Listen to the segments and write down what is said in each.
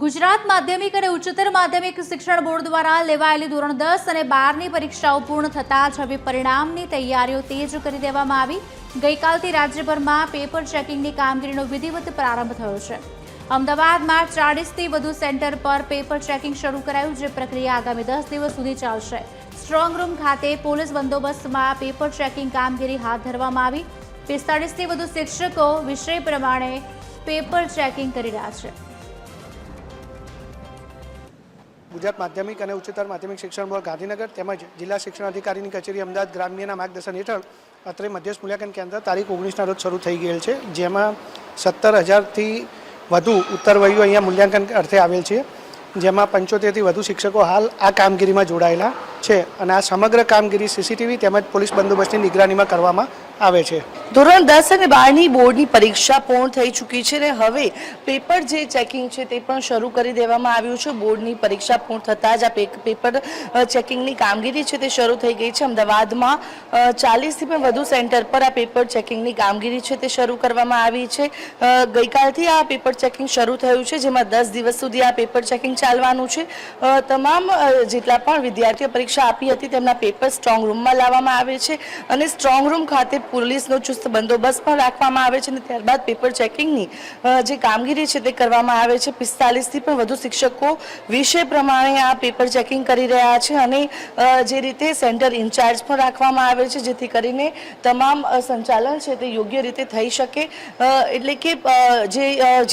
ગુજરાત માધ્યમિક અને ઉચ્ચતર માધ્યમિક શિક્ષણ બોર્ડ દ્વારા લેવાયેલી ધોરણ 10 અને 12ની પરીક્ષાઓ પૂર્ણ થતાં જ હવે પરિણામની તૈયારીઓ તેજ કરી દેવામાં આવી। ગઈકાલથી રાજ્યભરમાં પેપર ચેકિંગની કામગીરીનો વિધિવત પ્રારંભ થયો છે। અમદાવાદમાં 40થી વધુ સેન્ટર પર પેપર ચેકિંગ શરૂ કરાયું, જે પ્રક્રિયા આગામી 10 દિવસ સુધી ચાલશે। સ્ટ્રોંગ રૂમ ખાતે પોલીસ બંદોબસ્તમાં પેપર ચેકિંગ કામગીરી હાથ ધરવામાં આવી। 45થી વધુ શિક્ષકો વિષય પ્રમાણે પેપર ચેકિંગ કરી રહ્યા છે। ગુજરાત માધ્યમિક અને ઉચ્ચતર માધ્યમિક શિક્ષણ બોર્ડ ગાંધીનગર તેમજ જિલ્લા શિક્ષણ અધિકારીની કચેરી અમદાવાદ ગ્રામ્યના માર્ગદર્શન હેઠળ અત્રે મધ્યસ્થ મૂલ્યાંકન કેન્દ્ર તારીખ 19ના રોજ શરૂ થઈ ગયેલ છે, જેમાં 17,000થી વધુ ઉત્તરવયીઓ અહીંયા મૂલ્યાંકન અર્થે આવેલ છે, જેમાં 75થી વધુ શિક્ષકો હાલ આ કામગીરીમાં જોડાયેલા છે અને આ સમગ્ર કામગીરી સીસીટીવી તેમજ પોલીસ બંદોબસ્તની નિગરાનીમાં કરવામાં આવે છે। ધોરણ 10 અને 12ની બોર્ડની પરીક્ષા પૂર્ણ થઈ ચૂકી છે અને હવે પેપર જે ચેકિંગ છે તે પણ શરૂ કરી દેવામાં આવ્યું છે। બોર્ડની પરીક્ષા પૂર્ણ થતાં જ આ પેપર ચેકિંગની કામગીરી છે તે શરૂ થઈ ગઈ છે। અમદાવાદમાં 40થી પણ વધુ સેન્ટર પર આ પેપર ચેકિંગની કામગીરી છે તે શરૂ કરવામાં આવી છે। ગઈકાલથી આ પેપર ચેકિંગ શરૂ થયું છે, જેમાં 10 દિવસ સુધી આ પેપર ચેકિંગ ચાલવાનું છે। તમામ જેટલા પણ વિદ્યાર્થીઓ પરીક્ષા આપી હતી તેમના પેપર સ્ટ્રોંગ રૂમમાં લાવવામાં આવે છે અને સ્ટ્રોંગ રૂમ ખાતે પોલીસનો ચુસ્ત બંદોબસ્ત પણ રાખવામાં આવે છે અને ત્યારબાદ પેપર ચેકિંગની જે કામગીરી છે તે કરવામાં આવે છે। 45થી પણ વધુ શિક્ષકો વિષય પ્રમાણે આ પેપર ચેકિંગ કરી રહ્યા છે અને જે રીતે સેન્ટર ઇન્ચાર્જ પણ રાખવામાં આવે છે, જેથી કરીને તમામ સંચાલન છે તે યોગ્ય રીતે થઈ શકે। એટલે કે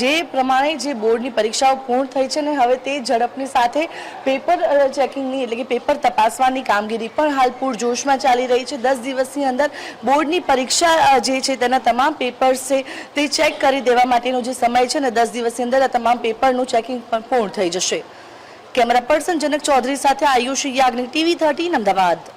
જે પ્રમાણે જે બોર્ડની પરીક્ષાઓ પૂર્ણ થઈ છે ને હવે તે ઝડપની સાથે પેપર ચેકિંગની એટલે કે પેપર તપાસવાની કામગીરી પણ હાલ પૂરજોશમાં ચાલી રહી છે। 10 દિવસની અંદર બોર્ડની પરીક્ષા જે છે તેના તમામ પેપર્સ છે તે ચેક કરી દેવા માટેનો જે સમય છે ને 10 દિવસની અંદર આ તમામ પેપરનું ચેકિંગ પણ પૂર્ણ થઈ જશે। કેમેરા પર્સન જનક ચૌધરી સાથે આયુષ યાજ્ઞિક, TV 13 અમદાવાદ।